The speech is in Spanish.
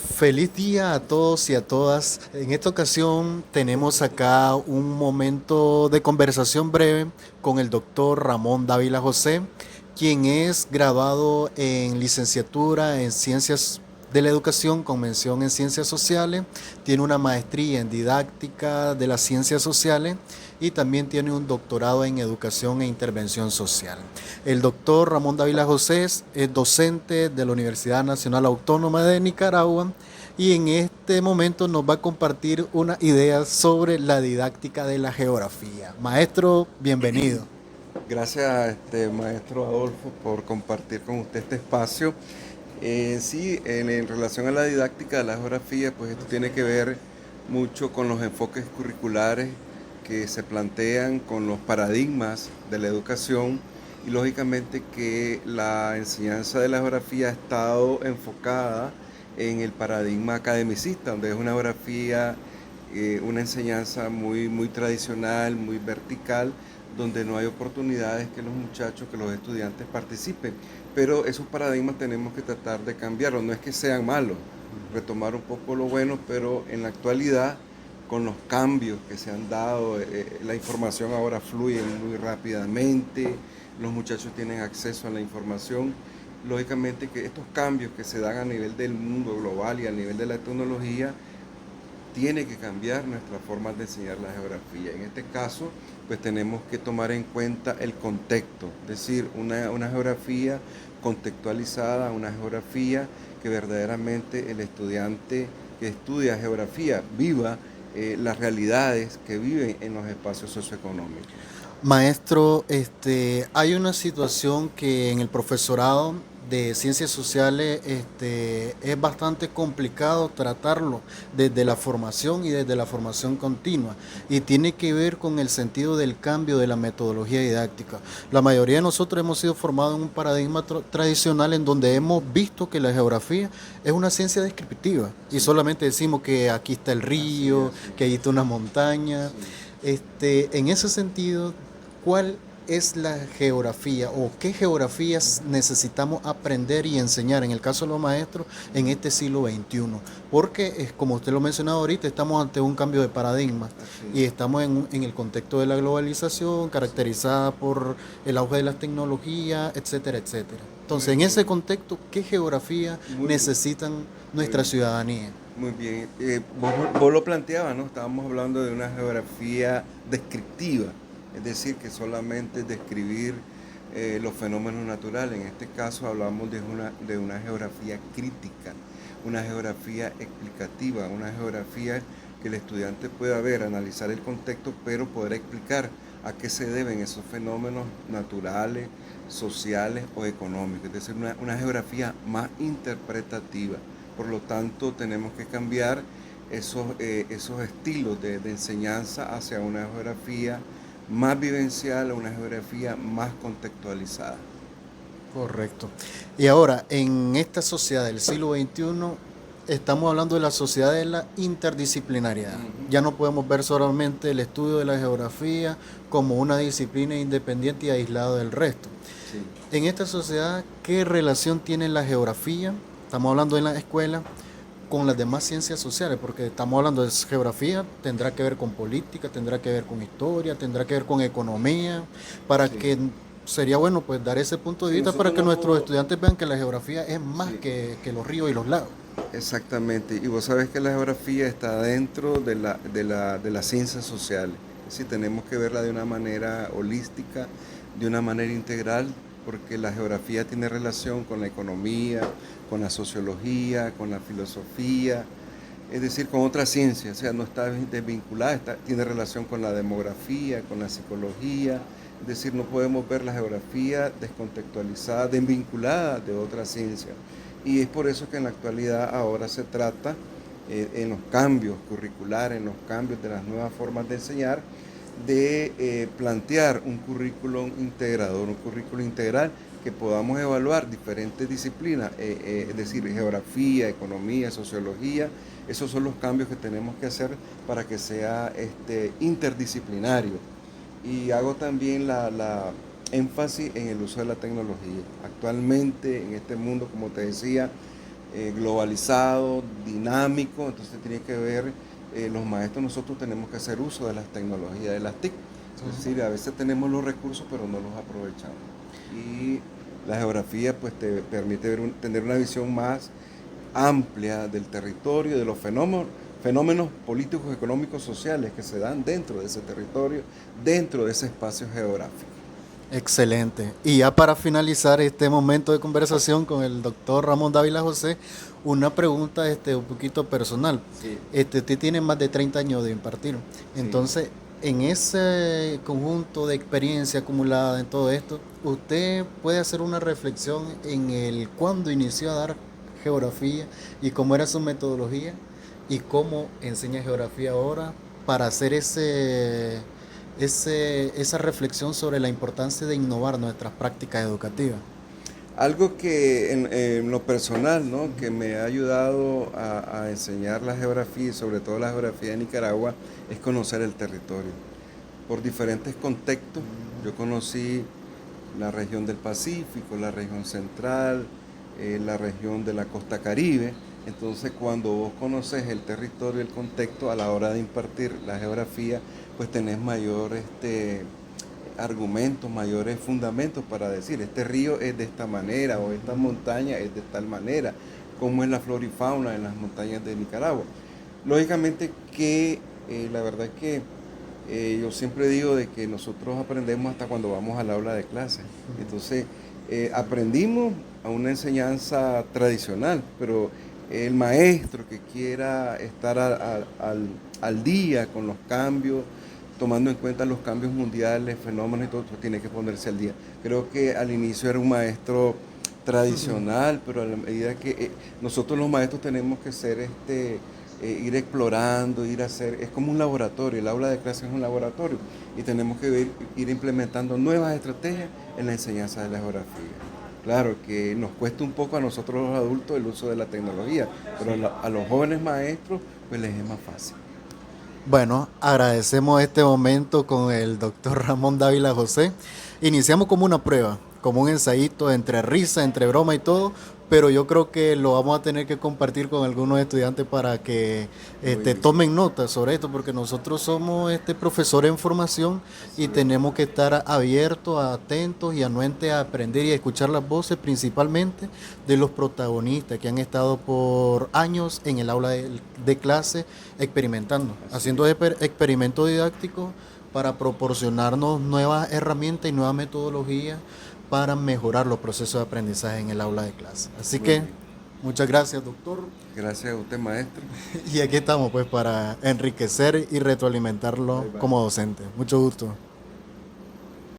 Feliz día a todos y a todas. En esta ocasión tenemos acá un momento de conversación breve con el doctor Ramón Dávila José, quien es graduado en licenciatura en Ciencias de la Educación con mención en Ciencias Sociales, tiene una maestría en Didáctica de las Ciencias Sociales y también tiene un doctorado en Educación e Intervención Social. El doctor Ramón Dávila José es docente de la Universidad Nacional Autónoma de Nicaragua y en este momento nos va a compartir una idea sobre la didáctica de la geografía. Maestro, bienvenido. Gracias, maestro Adolfo, por compartir con usted este espacio. Sí, en relación a la didáctica de la geografía, pues esto tiene que ver mucho con los enfoques curriculares que se plantean, con los paradigmas de la educación y lógicamente que la enseñanza de la geografía ha estado enfocada en el paradigma academicista, donde es una geografía, una enseñanza muy tradicional, muy vertical, donde no hay oportunidades que los muchachos, que los estudiantes participen. Pero esos paradigmas tenemos que tratar de cambiarlos, no es que sean malos, retomar un poco lo bueno, pero en la actualidad, con los cambios que se han dado, la información ahora fluye muy rápidamente, los muchachos tienen acceso a la información. Lógicamente que estos cambios que se dan a nivel del mundo global y a nivel de la tecnología, tiene que cambiar nuestra forma de enseñar la geografía. En este caso, pues tenemos que tomar en cuenta el contexto, es decir, una geografía contextualizada, una geografía que verdaderamente el estudiante que estudia geografía viva las realidades que viven en los espacios socioeconómicos. Maestro, hay una situación que en el profesorado de ciencias sociales es bastante complicado tratarlo desde la formación y desde la formación continua y tiene que ver con el sentido del cambio de la metodología didáctica. La mayoría de nosotros hemos sido formados en un paradigma tradicional en donde hemos visto que la geografía es una ciencia descriptiva y Sí, solamente decimos que aquí está el río, así que ahí está una montaña. sí. En ese sentido, ¿cuál es la geografía o qué geografías necesitamos aprender y enseñar en el caso de los maestros en este siglo XXI? Porque, como usted lo mencionaba ahorita, estamos ante un cambio de paradigma Así y estamos en el contexto de la globalización caracterizada por el auge de las tecnologías, etcétera, etcétera. muy Entonces, en ese bien, contexto, ¿qué geografía muy bien, necesitan muy nuestra bien. ciudadanía? Muy bien. Vos lo planteabas, ¿no? Estábamos hablando de una geografía descriptiva, es decir, que solamente describir los fenómenos naturales. En este caso hablamos de una geografía crítica, una geografía explicativa, una geografía que el estudiante pueda ver, analizar el contexto, pero poder explicar a qué se deben esos fenómenos naturales, sociales o económicos. Es decir, una geografía más interpretativa. Por lo tanto, tenemos que cambiar esos estilos de enseñanza hacia una geografía más vivencial, una geografía más contextualizada. Correcto. Y ahora, en esta sociedad del siglo XXI, estamos hablando de la sociedad de la interdisciplinariedad. Ujú. Ya no podemos ver solamente el estudio de la geografía como una disciplina independiente y aislada del resto. Sí, En esta sociedad, ¿qué relación tiene la geografía? Estamos hablando de la escuela con las demás ciencias sociales, porque estamos hablando de geografía, tendrá que ver con política, tendrá que ver con historia, tendrá que ver con economía, para sí. que sería bueno pues dar ese punto de Sí, vista para nosotros que no nuestros podemos... estudiantes vean que la geografía es más Sí, que los ríos y los lagos. exactamente. Y vos sabés que la geografía está dentro de las ciencias sociales. Es decir, tenemos que verla de una manera holística, de una manera integral, porque la geografía tiene relación con la economía, con la sociología, con la filosofía, es decir, con otras ciencias. O sea, no está desvinculada, tiene relación con la demografía, con la psicología. Es decir, no podemos ver la geografía descontextualizada, desvinculada de otras ciencias. Y es por eso que en la actualidad ahora se trata, en los cambios curriculares, en los cambios de las nuevas formas de enseñar, de plantear un currículum integrador, un currículum integral que podamos evaluar diferentes disciplinas, es decir, geografía, economía, sociología. Esos son los cambios que tenemos que hacer para que sea interdisciplinario. Y hago también la énfasis en el uso de la tecnología. Actualmente, en este mundo, como te decía, globalizado, dinámico, entonces tiene que ver, los maestros nosotros tenemos que hacer uso de las tecnologías de las TIC, es decir, a veces tenemos los recursos pero no los aprovechamos. Y la geografía pues te permite tener una visión más amplia del territorio, de los fenómenos políticos, económicos, sociales que se dan dentro de ese territorio, dentro de ese espacio geográfico. Excelente. Y ya para finalizar este momento de conversación con el doctor Ramón Dávila José, una pregunta un poquito personal. Sí. Usted tiene más de 30 años de impartir. Entonces, en ese conjunto de experiencia acumulada en todo esto, ¿usted puede hacer una reflexión en el cuándo inició a dar geografía y cómo era su metodología y cómo enseña geografía ahora para hacer esa reflexión sobre la importancia de innovar nuestras prácticas educativas? Algo que en lo personal, ¿no?, que me ha ayudado a enseñar la geografía y sobre todo la geografía de Nicaragua es conocer el territorio. Por diferentes contextos, yo conocí la región del Pacífico, la región central, la región de la costa Caribe. Entonces, cuando vos conoces el territorio, el contexto, a la hora de impartir la geografía, pues tenés mayor argumentos, mayores fundamentos para decir, este río es de esta manera o esta montaña es de tal manera, cómo es la flora y fauna en las montañas de Nicaragua. Lógicamente que la verdad es que yo siempre digo de que nosotros aprendemos hasta cuando vamos al aula de clase. Entonces, aprendimos a una enseñanza tradicional, pero el maestro que quiera estar al día con los cambios, tomando en cuenta los cambios mundiales, fenómenos y todo, tiene que ponerse al día. Creo que al inicio era un maestro tradicional, pero a la medida que nosotros los maestros tenemos que ser ir explorando, ir a hacer, es como un laboratorio, el aula de clase es un laboratorio y tenemos que ir implementando nuevas estrategias en la enseñanza de la geografía. Claro que nos cuesta un poco a nosotros los adultos el uso de la tecnología, pero a los jóvenes maestros pues les es más fácil. Bueno, agradecemos este momento con el doctor Ramón Dávila José. Iniciamos como una prueba, como un ensayito entre risa, entre broma y todo, pero yo creo que lo vamos a tener que compartir con algunos estudiantes para que tomen nota sobre esto, porque nosotros somos profesores en formación y tenemos que estar abiertos, atentos y anuentes a aprender y a escuchar las voces principalmente de los protagonistas que han estado por años en el aula de clase experimentando, haciendo experimentos didácticos para proporcionarnos nuevas herramientas y nuevas metodologías para mejorar los procesos de aprendizaje en el aula de clase. Así que, muchas gracias, doctor. Gracias a usted, maestro. Y aquí estamos pues para enriquecer y retroalimentarlo como docente. Mucho gusto.